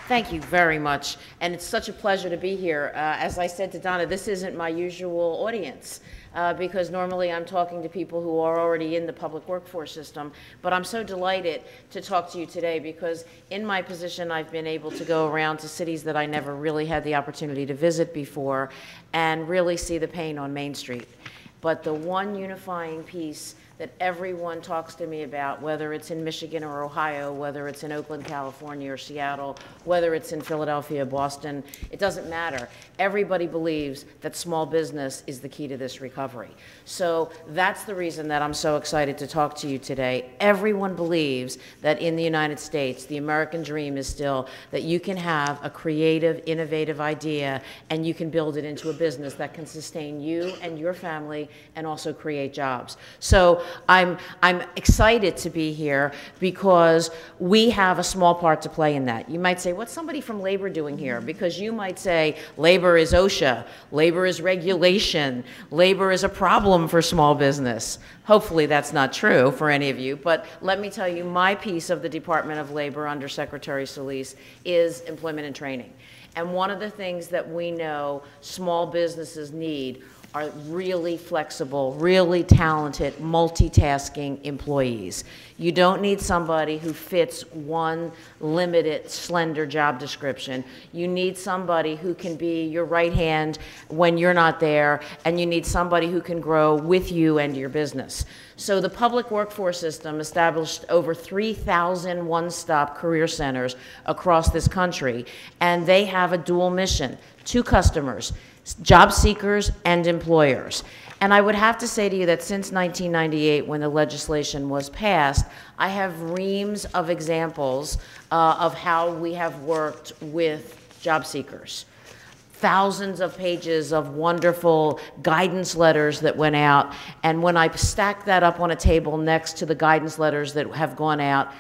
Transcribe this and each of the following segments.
Thank you very much, and it's such a pleasure to be here. As I said to Donna, this isn't my usual audience because normally I'm talking to people who are already in the public workforce system, but I'm so delighted to talk to you today because in my position I've been able to go around to cities that I never really had the opportunity to visit before and really see the pain on Main Street. But the one unifying piece that everyone talks to me about, whether it's in Michigan or Ohio, whether it's in Oakland, California, or Seattle, whether it's in Philadelphia, Boston, it doesn't matter. Everybody believes that small business is the key to this recovery. So that's the reason that I'm so excited to talk to you today. Everyone believes that in the United States, the American dream is still that you can have a creative, innovative idea and you can build it into a business that can sustain you and your family and also create jobs. So I'm excited to be here because we have a small part to play in that. You might say, what's somebody from labor doing here? Because you might say, labor is OSHA, labor is regulation, labor is a problem for small business. Hopefully that's not true for any of you, but let me tell you, my piece of the Department of Labor under Secretary Solis is employment and training. And one of the things that we know small businesses need are really flexible, really talented, multitasking employees. You don't need somebody who fits one limited, slender job description. You need somebody who can be your right hand when you're not there, and you need somebody who can grow with you and your business. So the public workforce system established over 3,000 one-stop career centers across this country, and they have a dual mission to customers, job seekers and employers. And I would have to say to you that since 1998, when the legislation was passed, I have reams of examples of how we have worked with job seekers. Thousands of pages of wonderful guidance letters that went out, and when I stack that up on a table next to the guidance letters that have gone out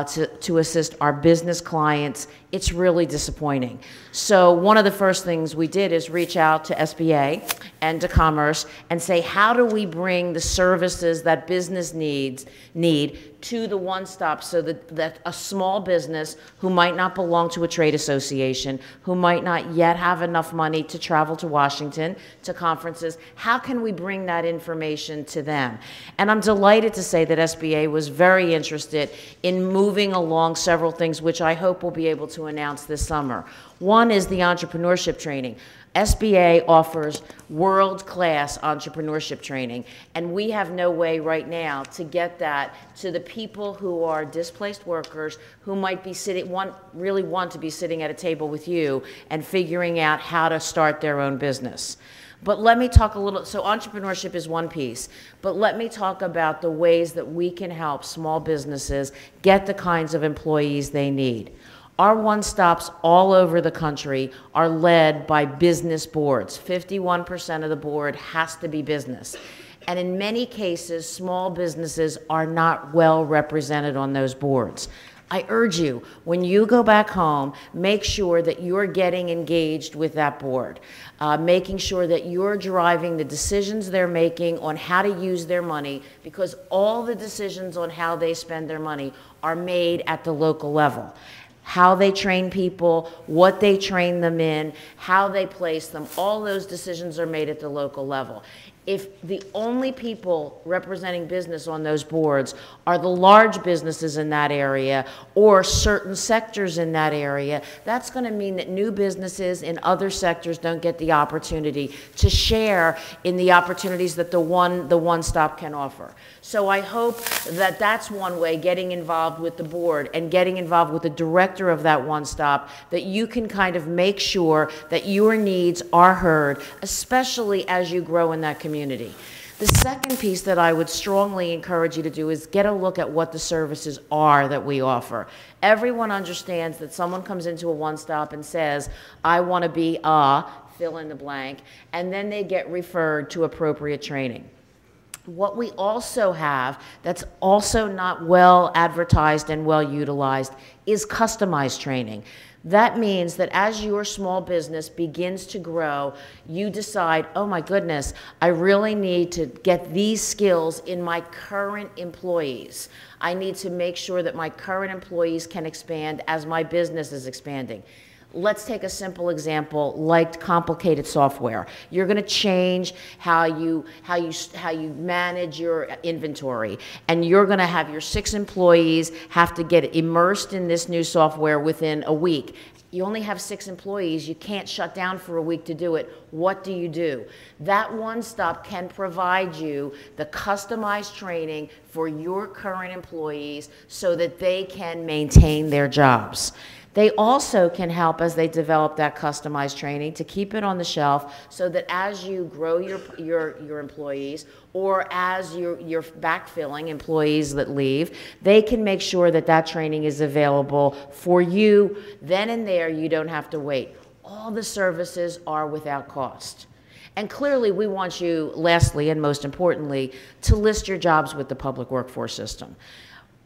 to assist our business clients, it's really disappointing. So one of the first things we did is reach out to SBA and to Commerce and say, how do we bring the services that business need to the one-stop so that a small business who might not belong to a trade association, who might not yet have enough money to travel to Washington, to conferences, how can we bring that information to them? And I'm delighted to say that SBA was very interested in moving along several things, which I hope we'll be able to announce this summer. One is the entrepreneurship training. SBA offers world-class entrepreneurship training, and we have no way right now to get that to the people who are displaced workers who might be really want to be sitting at a table with you and figuring out how to start their own business. But let me talk a little, so entrepreneurship is one piece, but let me talk about the ways that we can help small businesses get the kinds of employees they need. Our one-stops all over the country are led by business boards. 51% of the board has to be business. And in many cases, small businesses are not well represented on those boards. I urge you, when you go back home, make sure that you're getting engaged with that board, making sure that you're driving the decisions they're making on how to use their money, because all the decisions on how they spend their money are made at the local level. How they train people, what they train them in, how they place them, all those decisions are made at the local level. If the only people representing business on those boards are the large businesses in that area or certain sectors in that area, that's going to mean that new businesses in other sectors don't get the opportunity to share in the opportunities that the one-stop can offer. So I hope that that's one way, getting involved with the board and getting involved with the director of that one-stop, that you can kind of make sure that your needs are heard, especially as you grow in that community. The second piece that I would strongly encourage you to do is get a look at what the services are that we offer. Everyone understands that someone comes into a one-stop and says, I want to be a, fill in the blank, and then they get referred to appropriate training. What we also have that's also not well advertised and well utilized is customized training. That means that as your small business begins to grow, you decide, oh my goodness, I really need to get these skills in my current employees. I need to make sure that my current employees can expand as my business is expanding. Let's take a simple example, like complicated software. You're going to change how you manage your inventory, and you're going to have your 6 employees have to get immersed in this new software within a week. You only have 6 employees. You can't shut down for a week to do it. What do you do? That One Stop can provide you the customized training for your current employees so that they can maintain their jobs. They also can help as they develop that customized training to keep it on the shelf so that as you grow your employees, or as you're backfilling employees that leave, they can make sure that that training is available for you then and there. You don't have to wait. All the services are without cost. And clearly, we want you, lastly and most importantly, to list your jobs with the public workforce system.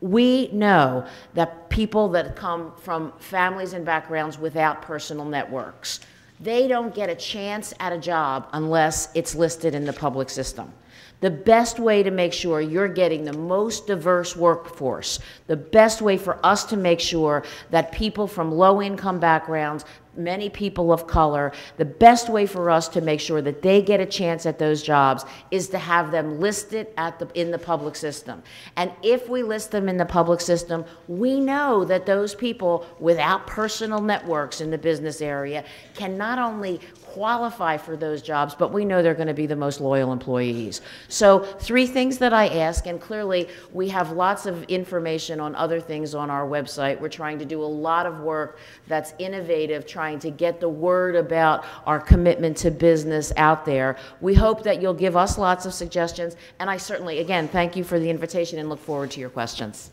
We know that people that come from families and backgrounds without personal networks, they don't get a chance at a job unless it's listed in the public system. The best way to make sure you're getting the most diverse workforce, the best way for us to make sure that people from low-income backgrounds, many people of color, the best way for us to make sure that they get a chance at those jobs is to have them listed in the public system. And if we list them in the public system, we know that those people without personal networks in the business area can not only qualify for those jobs, but we know they're going to be the most loyal employees. So 3 things that I ask, and clearly we have lots of information on other things on our website. We're trying to do a lot of work that's innovative, trying to get the word about our commitment to business out there. We hope that you'll give us lots of suggestions, and I certainly, again, thank you for the invitation and look forward to your questions.